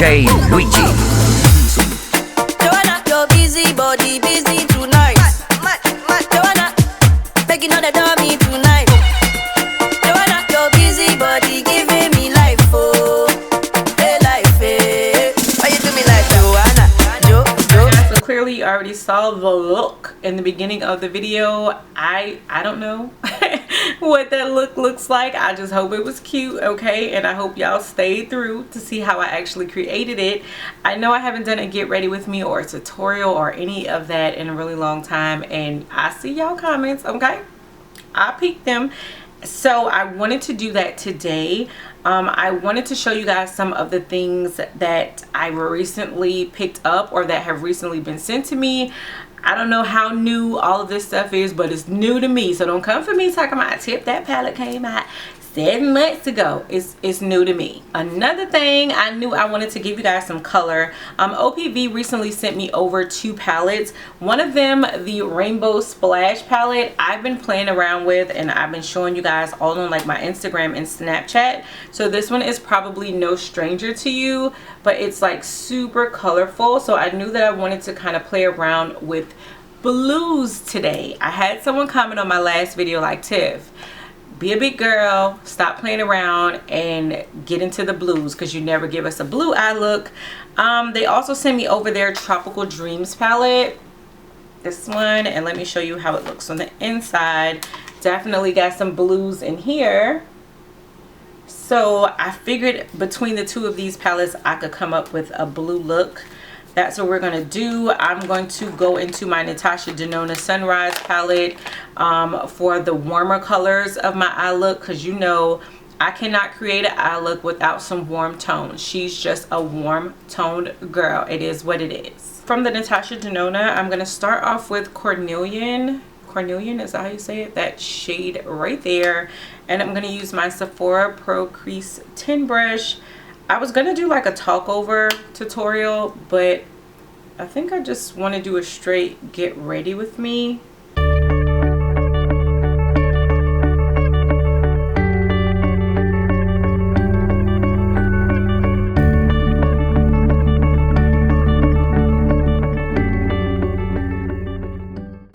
DJ Luigi. Joanna, your busy body busy tonight. Joanna, making all the dummy tonight. Joanna, your busy body giving me life, oh, hey life, hey. Why you do me like Joanna? So clearly you already saw the look in the beginning of the video. I don't know what that look looks like. I just hope it was cute, okay? And I hope y'all stayed through to see how I actually created it. I know I haven't done a get ready with me or a tutorial or any of that in a really long time, and I see y'all comments, okay? I peeked them. So I wanted to do that today. I wanted to show you guys some of the things that I recently picked up or that have recently been sent to me. I don't know how new all of this stuff is, but it's new to me. So don't come for me talking about tip. That palette came out 7 months ago. It's new to me. Another thing, I knew I wanted to give you guys some color. OPV recently sent me over 2 palettes. One of them, the Rainbow Splash palette, I've been playing around with and I've been showing you guys all on like my Instagram and Snapchat. So this one is probably no stranger to you, but it's like super colorful. So I knew that I wanted to kind of play around with blues today. I had someone comment on my last video like, Tiff, be a big girl, stop playing around and get into the blues because you never give us a blue eye look. They also sent me over their Tropical Dreams palette, this one, and let me show you how it looks on the inside. Definitely got some blues in here. So I figured between the 2 of these palettes I could come up with a blue look. That's what we're going to do. I'm going to go into my Natasha Denona Sunrise palette for the warmer colors of my eye look, because you know I cannot create an eye look without some warm tones. She's just a warm toned girl. It is what it is. From the Natasha Denona, I'm going to start off with Cornelian. Cornelian, is that how you say it? That shade right there. And I'm going to use my Sephora Pro Crease 10 brush. I was gonna do like a talk over tutorial, but I think I just want to do a straight get ready with me.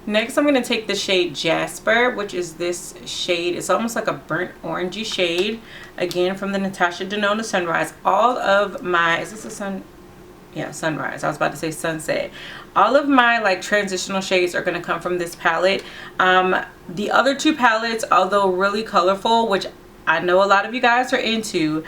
Next, I'm going to take the shade Jasper, which is this shade. It's almost like a burnt orangey shade. Again, from the Natasha Denona Sunrise. All of my, is this a sun? Yeah, sunrise. I was about to say sunset. All of my like transitional shades are going to come from this palette. The other 2 palettes, although really colorful, which I know a lot of you guys are into,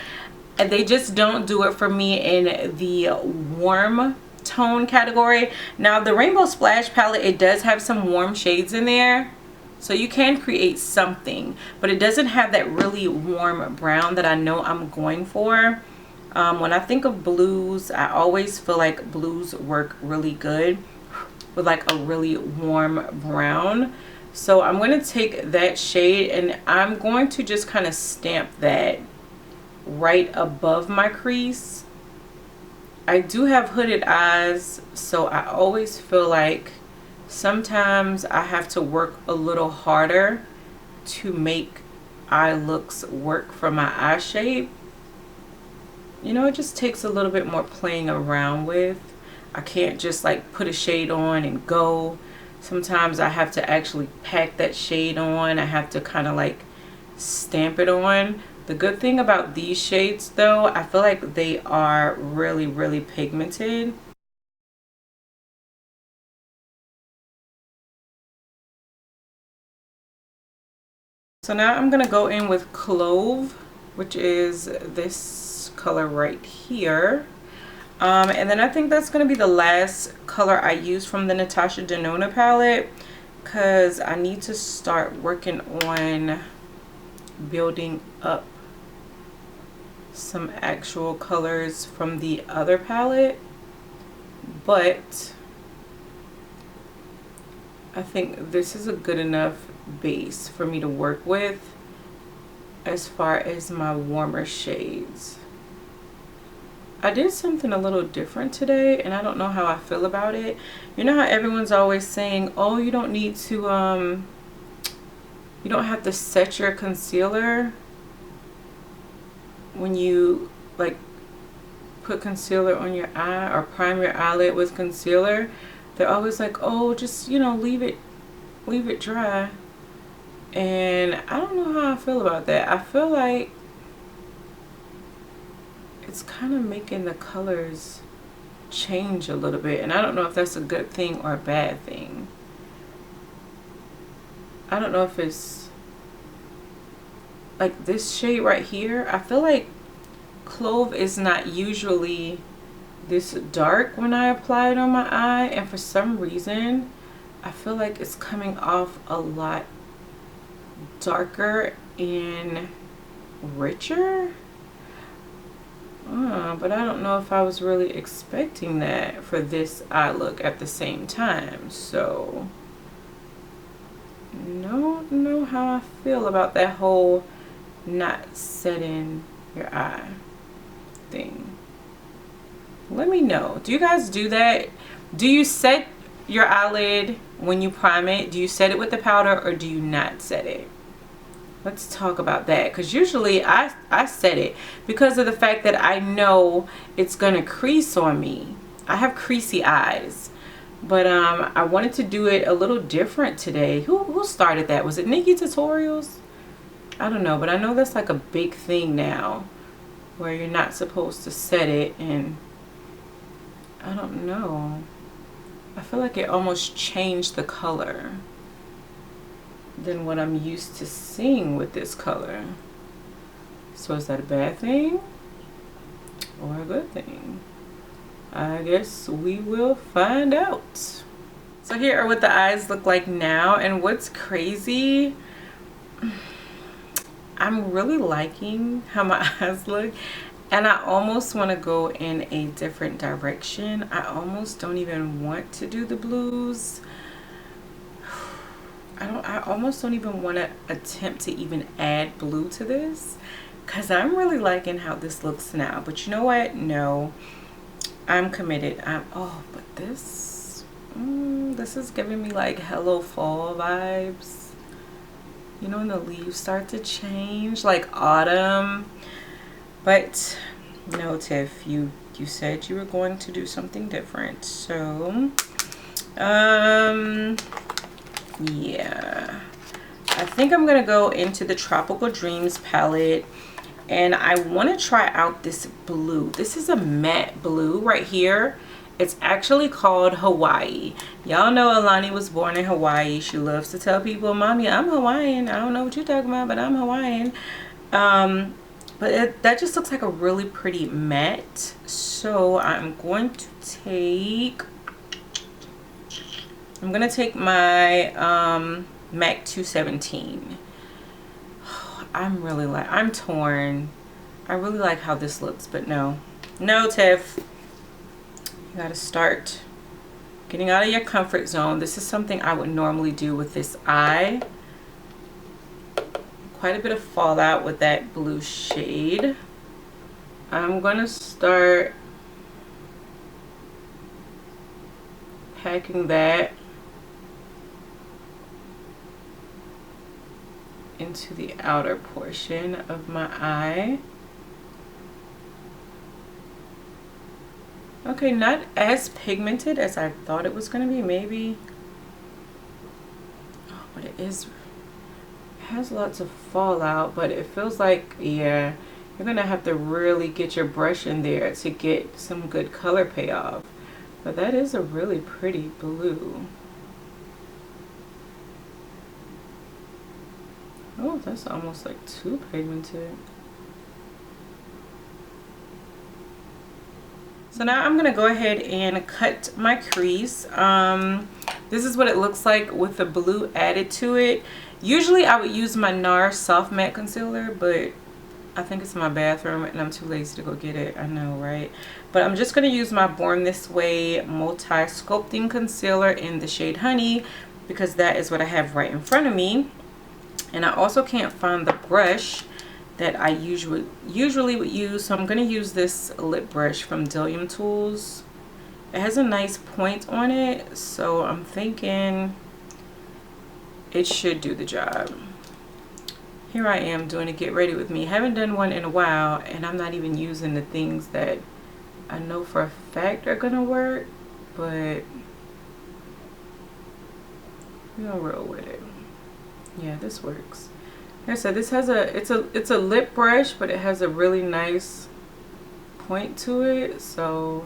and they just don't do it for me in the warm tone category. Now the Rainbow Splash palette, it does have some warm shades in there, so you can create something, but it doesn't have that really warm brown that I know I'm going for. When I think of blues, I always feel like blues work really good with like a really warm brown. So I'm going to take that shade and I'm going to just kind of stamp that right above my crease. I do have hooded eyes, so I always feel like sometimes I have to work a little harder to make eye looks work for my eye shape. You know, it just takes a little bit more playing around with. I can't just like put a shade on and go. Sometimes I have to actually pack that shade on. I have to kind of like stamp it on. The good thing about these shades though, I feel like they are really, really pigmented. So now I'm gonna go in with Clove, which is this color right here. And then I think that's gonna be the last color I use from the Natasha Denona palette, because I need to start working on building up some actual colors from the other palette. But I think this is a good enough base for me to work with as far as my warmer shades. I did something a little different today and I don't know how I feel about it. You know how everyone's always saying, oh, you don't need to you don't have to set your concealer when you like put concealer on your eye or prime your eyelid with concealer, they're always like, oh, just, you know, leave it dry. And I don't know how I feel about that. I feel like it's kind of making the colors change a little bit, and I don't know if that's a good thing or a bad thing. I don't know if it's like this shade right here. I feel like Clove is not usually this dark when I apply it on my eye, and for some reason I feel like it's coming off a lot darker and richer. But I don't know if I was really expecting that for this eye look at the same time. So don't know how I feel about that whole not setting your eye thing. Let me know. Do you guys do that? Do you set your eyelid when you prime it? Do you set it with the powder or do you not set it? Let's talk about that, because usually I set it because of the fact that I know it's gonna crease on me. I have creasy eyes, but I wanted to do it a little different today. Who started that? Was it Nicki Tutorials? I don't know, but I know that's like a big thing now where you're not supposed to set it, and I don't know. I feel like it almost changed the color than what I'm used to seeing with this color. So is that a bad thing or a good thing? I guess we will find out. So here are what the eyes look like now, and what's crazy, I'm really liking how my eyes look, and I almost want to go in a different direction. I almost don't even want to do the blues. I almost don't even want to attempt to even add blue to this, because I'm really liking how this looks now. But you know what? No, I'm committed. But this is giving me like hello fall vibes. You know, when the leaves start to change, like autumn. But no, Tiff, you said you were going to do something different. So yeah, I think I'm gonna go into the Tropical Dreams palette, and I want to try out this blue. This is a matte blue right here. It's actually called Hawaii. Y'all know Alani was born in Hawaii. She loves to tell people, Mommy, I'm Hawaiian. I don't know what you're talking about, but I'm Hawaiian. But that just looks like a really pretty matte. So I'm going to take my MAC 217. I'm torn. I really like how this looks, but no, Tiff, you gotta start getting out of your comfort zone. This is something I would normally do with this eye. Quite a bit of fallout with that blue shade. I'm gonna start packing that into the outer portion of my eye. Okay, not as pigmented as I thought it was going to be, maybe. Oh, but it has lots of fallout, but it feels like, yeah, you're going to have to really get your brush in there to get some good color payoff. But that is a really pretty blue. Oh, that's almost like too pigmented. So now I'm gonna go ahead and cut my crease. This is what it looks like with the blue added to it. Usually I would use my NARS Soft Matte Concealer, but I think it's in my bathroom and I'm too lazy to go get it. I know, right? But I'm just gonna use my Born This Way Multi Sculpting Concealer in the shade Honey, because that is what I have right in front of me. And I also can't find the brush that I usually would use, so I'm going to use this lip brush from Dillium Tools. It has a nice point on it, so I'm thinking it should do the job. Here I am doing a get ready with me. Haven't done one in a while, and I'm not even using the things that I know for a fact are gonna work, but we're gonna roll with it. Yeah, this works. Like I said, this has it's a lip brush, but it has a really nice point to it, so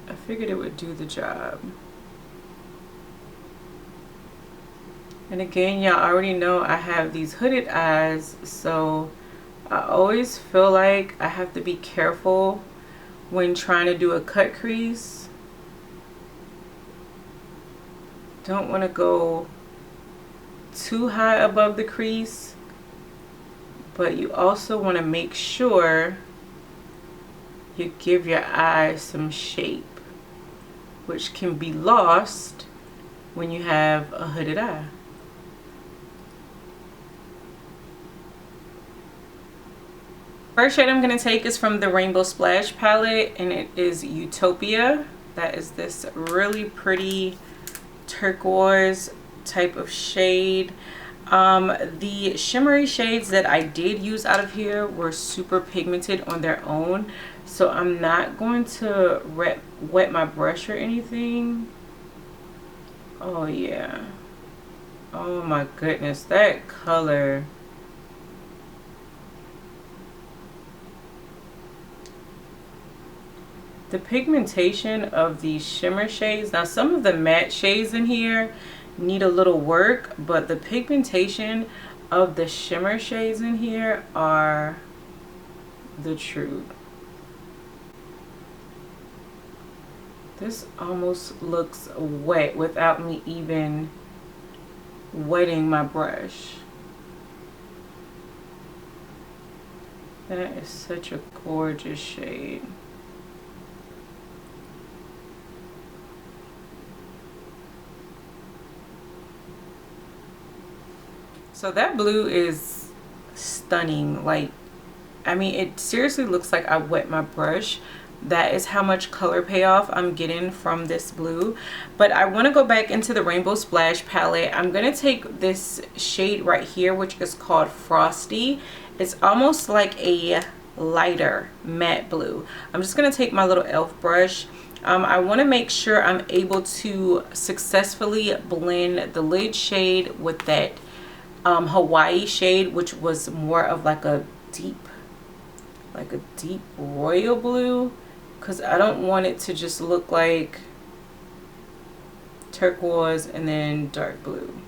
I figured it would do the job. And again, y'all already know I have these hooded eyes, so I always feel like I have to be careful when trying to do a cut crease. Don't want to go too high above the crease, but you also want to make sure you give your eye some shape, which can be lost when you have a hooded eye. First shade I'm going to take is from the Rainbow Splash palette, and it is Utopia. That is this really pretty turquoise type of shade. The shimmery shades that I did use out of here were super pigmented on their own, so I'm not going to wet my brush or anything. Oh yeah, oh my goodness, that color. The pigmentation of these shimmer shades, now some of the matte shades in here need a little work, but the pigmentation of the shimmer shades in here are the truth. This almost looks wet without me even wetting my brush. That is such a gorgeous shade. So that blue is stunning. Like, I mean, it seriously looks like I wet my brush. That is how much color payoff I'm getting from this blue. But I want to go back into the Rainbow Splash palette. I'm going to take this shade right here, which is called Frosty. It's almost like a lighter matte blue. I'm just going to take my little e.l.f. brush. I want to make sure I'm able to successfully blend the lid shade with that Hawaii shade, which was more of like a deep royal blue, because I don't want it to just look like turquoise and then dark blue.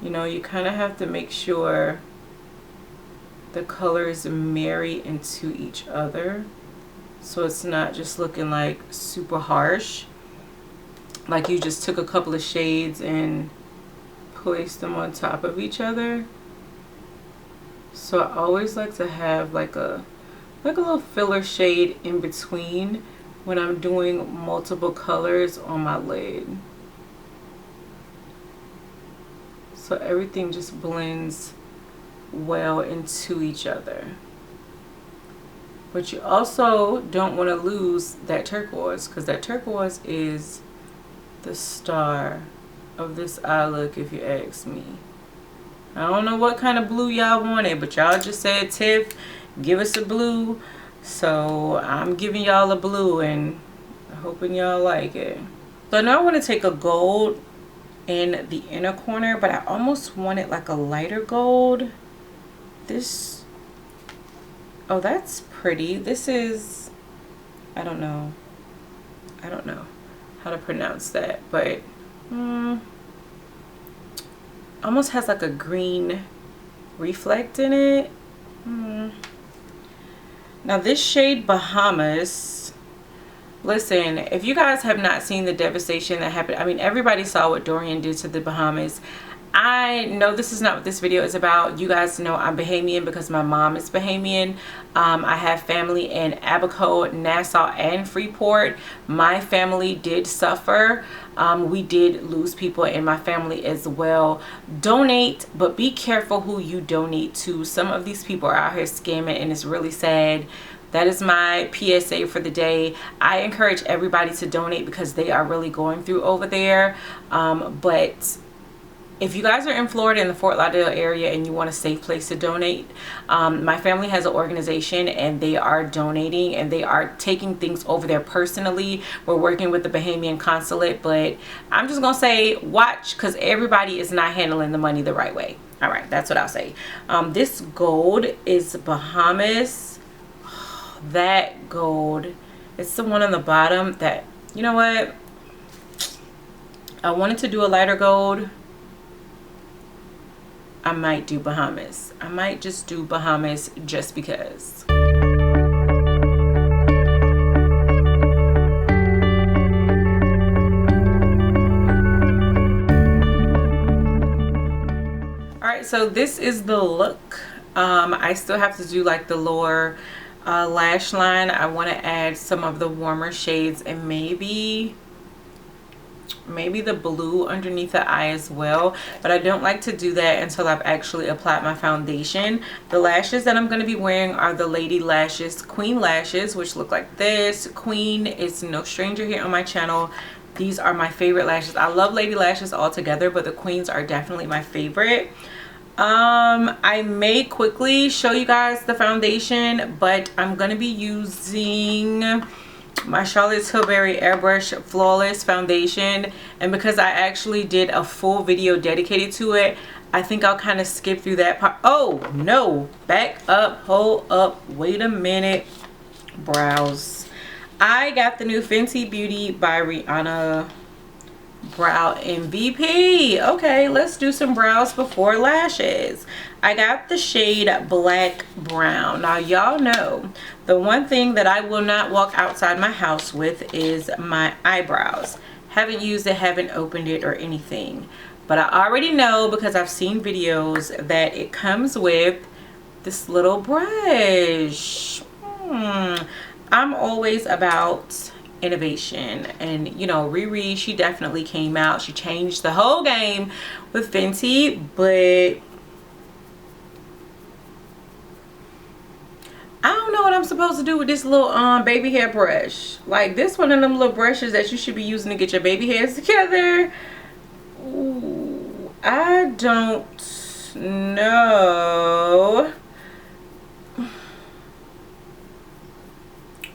You know, you kind of have to make sure the colors marry into each other, so it's not just looking like super harsh, like you just took a couple of shades and place them on top of each other. So I always like to have like a little filler shade in between when I'm doing multiple colors on my lid, so everything just blends well into each other. But you also don't want to lose that turquoise, because that turquoise is the star of this eye look, if you ask me. I don't know what kind of blue y'all wanted, but y'all just said, Tiff, give us a blue, so I'm giving y'all a blue and hoping y'all like it. So now I want to take a gold in the inner corner, but I almost want it like a lighter gold. This, oh, that's pretty. This is, I don't know how to pronounce that, but almost has like a green reflect in it. Now this shade Bahamas, listen, if you guys have not seen the devastation that happened, I mean, everybody saw what Dorian did to the Bahamas. I know this is not what this video is about. You guys know I'm Bahamian because my mom is Bahamian. I have family in Abaco, Nassau, and Freeport. My family did suffer. We did lose people in my family as well. Donate, but be careful who you donate to. Some of these people are out here scamming, and it's really sad. That is my PSA for the day. I encourage everybody to donate because they are really going through over there. But if you guys are in Florida in the Fort Lauderdale area and you want a safe place to donate, my family has an organization and they are donating and they are taking things over there personally. We're working with the Bahamian consulate, but I'm just gonna say watch, because everybody is not handling the money the right way. All right, that's what I'll say. This gold is Bahamas. That gold, it's the one on the bottom that, you know what, I wanted to do a lighter gold. I might do Bahamas. I might just do Bahamas just because. Alright, so this is the look. I still have to do like the lower lash line. I want to add some of the warmer shades and maybe the blue underneath the eye as well, but I don't like to do that until I've actually applied my foundation. The lashes that I'm going to be wearing are the Lady Lashes Queen lashes, which look like this. Queen is no stranger here on my channel. These are my favorite lashes. I love Lady Lashes altogether, but the Queens are definitely my favorite. I may quickly show you guys the foundation, but I'm going to be using my Charlotte Tilbury Airbrush Flawless Foundation, and because I actually did a full video dedicated to it, I think I'll kind of skip through that part. Oh no, back up, hold up, wait a minute. Brows. I got the new Fenty Beauty by Rihanna Brow MVP. Okay, let's do some brows before lashes. I got the shade Black Brown. Now y'all know the one thing that I will not walk outside my house with is my eyebrows. Haven't used it, haven't opened it or anything, but I already know because I've seen videos that it comes with this little brush. I'm always about innovation, and you know, Riri, she definitely came out, she changed the whole game with Fenty, but I don't know what I'm supposed to do with this little baby hair brush. Like, this one of them little brushes that you should be using to get your baby hairs together. Ooh, I don't know.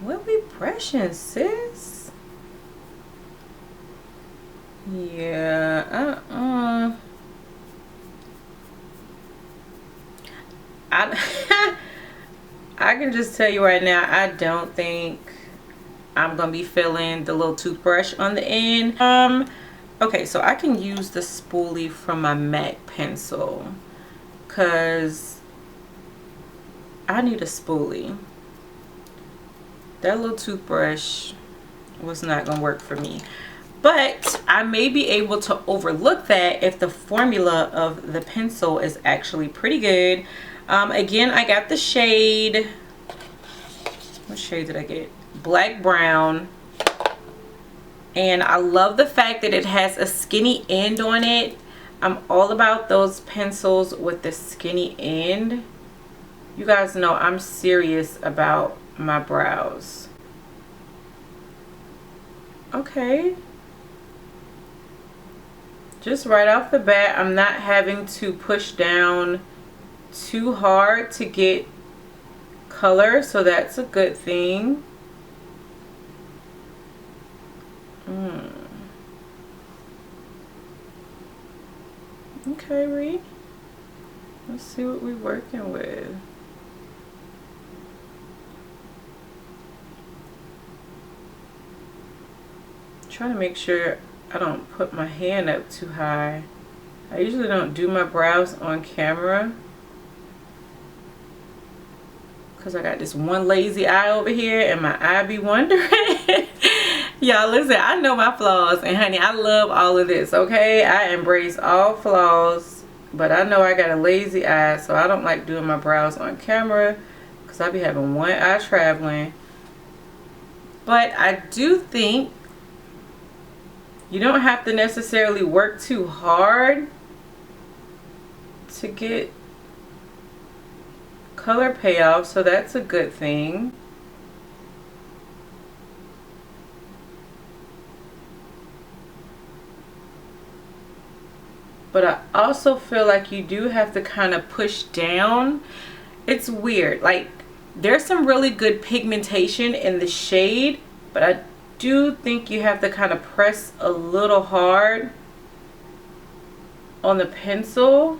What we brushing, sis? Yeah, I can just tell you right now, I don't think I'm gonna be filling the little toothbrush on the end. Okay, so I can use the spoolie from my MAC pencil because I need a spoolie. That little toothbrush was not gonna work for me, but I may be able to overlook that if the formula of the pencil is actually pretty good. Again, I got the shade, what shade did I get? Black Brown, and I love the fact that it has a skinny end on it. I'm all about those pencils with the skinny end. You guys know I'm serious about my brows. Okay, just right off the bat, I'm not having to push down too hard to get color, so that's a good thing. Okay, Ree, let's see what we're working with. Trying to make sure I don't put my hand up too high. I usually don't do my brows on camera because I got this one lazy eye over here and my eye be wondering. Y'all listen, I know my flaws, and honey, I love all of this, okay? I embrace all flaws, but I know I got a lazy eye, so I don't like doing my brows on camera because I be having one eye traveling. But I do think you don't have to necessarily work too hard to get color payoff, so that's a good thing. but I also feel like you do have to kind of push down. It's weird. Like, there's some really good pigmentation in the shade, but I do think you have to kind of press a little hard on the pencil.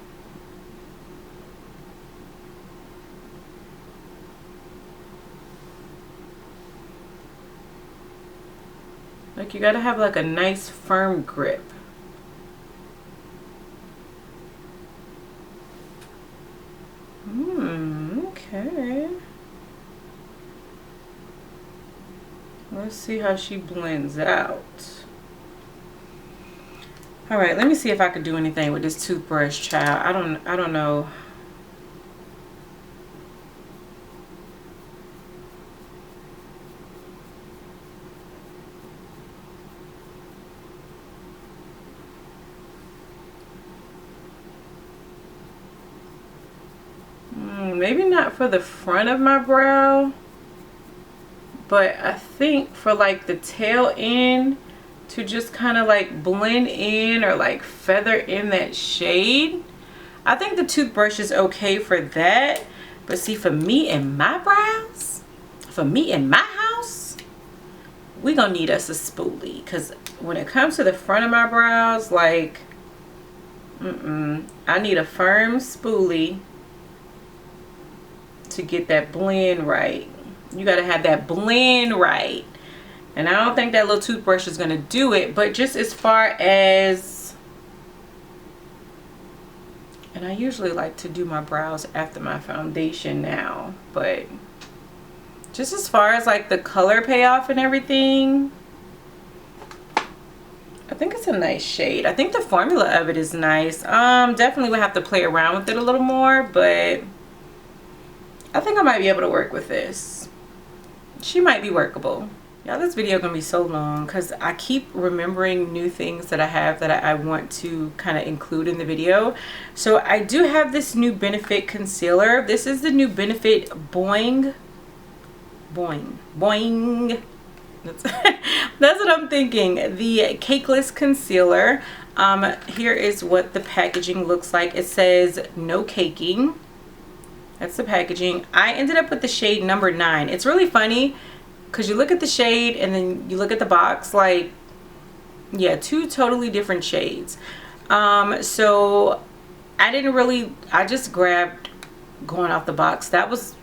Like, you gotta have like a nice firm grip. Okay. Let's see how she blends out. All right, let me see if I could do anything with this toothbrush, child. I don't know. Maybe not for the front of my brow, but I think for like the tail end, to just kind of like blend in or like feather in that shade. I think the toothbrush is okay for that. But see, for me and my brows, for me in my house, we gonna need us a spoolie. Because when it comes to the front of my brows, like, I need a firm spoolie to get that blend right. You gotta have that blend right. And I don't think that little toothbrush is gonna do it. But just as far as, and I usually like to do my brows after my foundation now, but just as far as like the color payoff and everything, I think it's a nice shade. I think the formula of it is nice. Definitely would have to play around with it a little more, but I think I might be able to work with this. She might be workable. Y'all, this video gonna be so long because I keep remembering new things that I have that I want to kind of include in the video. So I do have this new Benefit concealer. This is the new Benefit Boing. That's what I'm thinking. The Cakeless Concealer. Here is what the packaging looks like. It says no caking. That's the packaging. I ended up with the shade number 9. It's really funny because you look at the shade and then you look at the box, like, yeah, 2 totally different shades. So I just grabbed going off the box. That was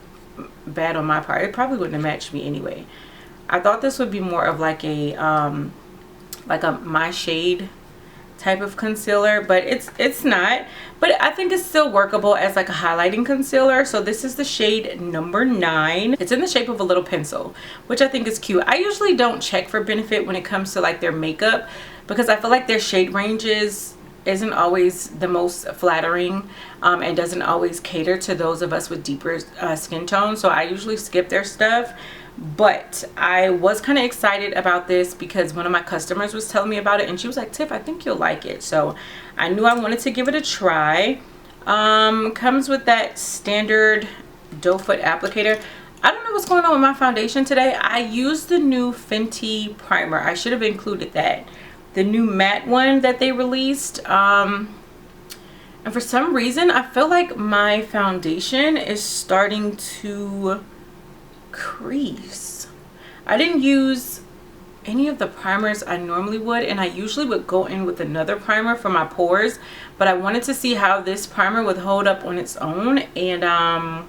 bad on my part. It probably wouldn't have matched me anyway. I thought this would be more of like a my shade type of concealer, but it's not. But I think it's still workable as like a highlighting concealer. So this is the shade number 9. It's in the shape of a little pencil, which I think is cute. I usually don't check for Benefit when it comes to like their makeup because I feel like their shade ranges isn't always the most flattering and doesn't always cater to those of us with deeper skin tone. So I usually skip their stuff. But I was kind of excited about this because one of my customers was telling me about it and she was like, Tiff, I think you'll like it. So I knew I wanted to give it a try. Comes with that standard doe foot applicator. I don't know what's going on with my foundation today. I used the new Fenty primer. I should have included that. The new matte one that they released. And for some reason, I feel like my foundation is starting to crease. I didn't use any of the primers I normally would, and I usually would go in with another primer for my pores, but I wanted to see how this primer would hold up on its own. And I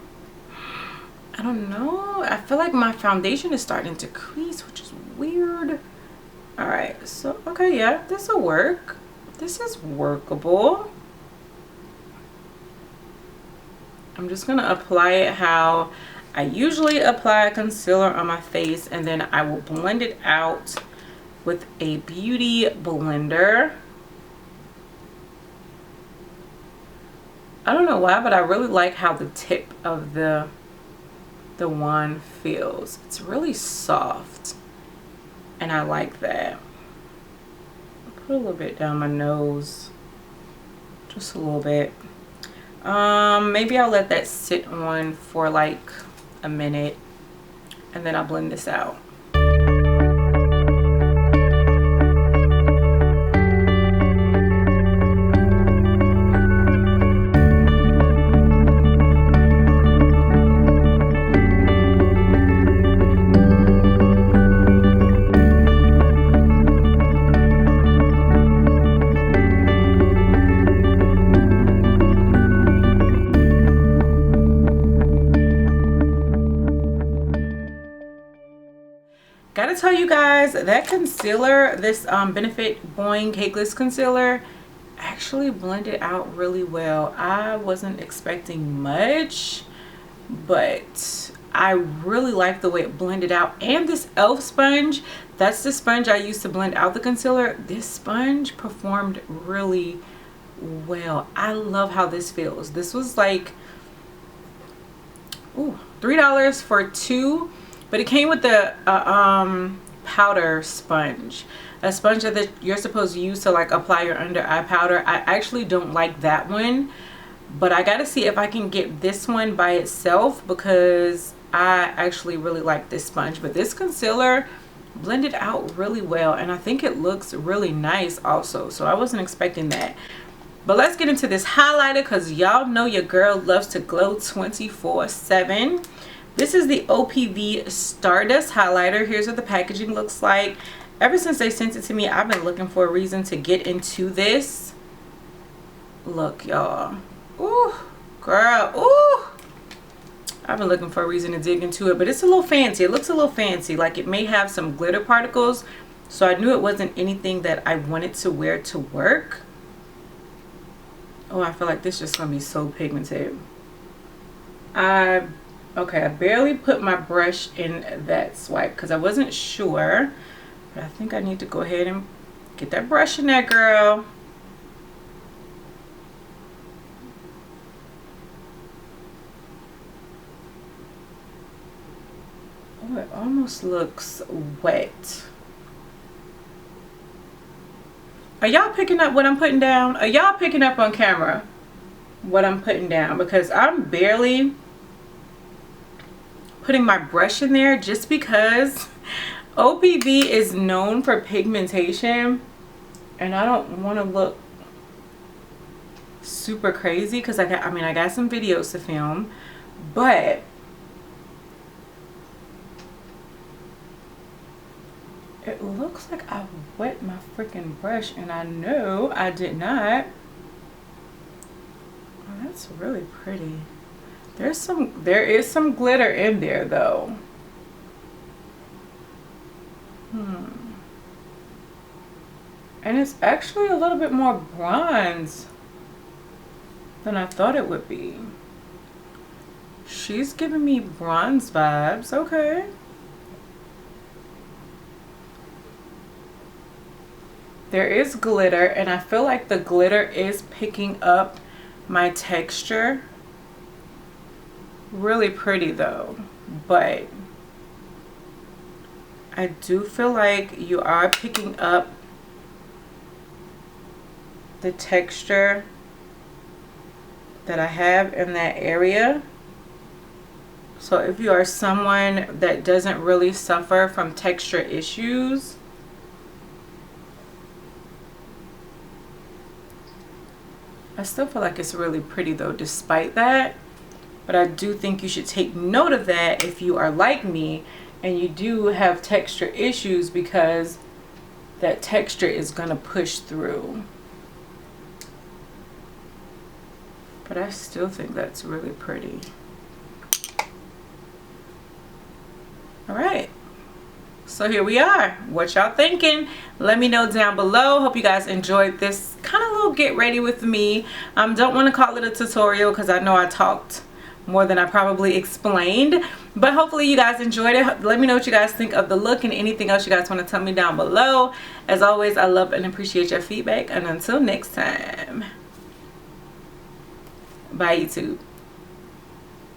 don't know, I feel like my foundation is starting to crease, which is weird. All right, so okay, yeah, this will work. This is workable. I'm just gonna apply it how I usually apply concealer on my face, and then I will blend it out with a beauty blender. I don't know why, but I really like how the tip of the wand feels. It's really soft and I like that. I'll put a little bit down my nose, just a little bit. Maybe I'll let that sit on for like a minute and then I'll blend this out. gotta tell you guys that concealer, this Benefit Boing Cakeless Concealer, actually blended out really well. I wasn't expecting much, but I really like the way it blended out. And this e.l.f. sponge, that's the sponge I used to blend out the concealer. This sponge performed really well. I love how this feels. This was like, ooh, $3 for 2, but it came with the powder sponge, a sponge that you're supposed to use to like apply your under eye powder. I actually don't like that one, but I gotta see if I can get this one by itself, because I actually really like this sponge. But this concealer blended out really well, and I think it looks really nice also, so I wasn't expecting that. But let's get into this highlighter, because y'all know your girl loves to glow 24/7. This is the OPV Stardust highlighter. Here's what the packaging looks like. Ever since they sent it to me, I've been looking for a reason to get into this. Look, y'all. Ooh, girl. Ooh. I've been looking for a reason to dig into it, but it's a little fancy. It looks a little fancy. Like it may have some glitter particles, so I knew it wasn't anything that I wanted to wear to work. Oh, I feel like this is just gonna be so pigmented. Okay, I barely put my brush in that swipe because I wasn't sure, but I think I need to go ahead and get that brush in there, girl. Oh, it almost looks wet. Are y'all picking up what I'm putting down? Are y'all picking up on camera what I'm putting down? Because I'm barely putting my brush in there, just because OPV is known for pigmentation, and I don't want to look super crazy because I got some videos to film, but it looks like I wet my freaking brush, and I know I did not. Oh, that's really pretty. There is some glitter in there though. And it's actually a little bit more bronze than I thought it would be. She's giving me bronze vibes. Okay. There is glitter, and I feel like the glitter is picking up my texture. Really pretty though, but I do feel like you are picking up the texture that I have in that area. So if you are someone that doesn't really suffer from texture issues, I still feel like it's really pretty though despite that. But I do think you should take note of that if you are like me and you do have texture issues, because that texture is going to push through. But I still think that's really pretty. Alright. So here we are. What y'all thinking? Let me know down below. Hope you guys enjoyed this kind of little get ready with me. Don't want to call it a tutorial because I know I talked more than I probably explained, but hopefully you guys enjoyed it. Let me know what you guys think of the look and anything else you guys want to tell me down below. As always, I love and appreciate your feedback, and until next time, bye YouTube.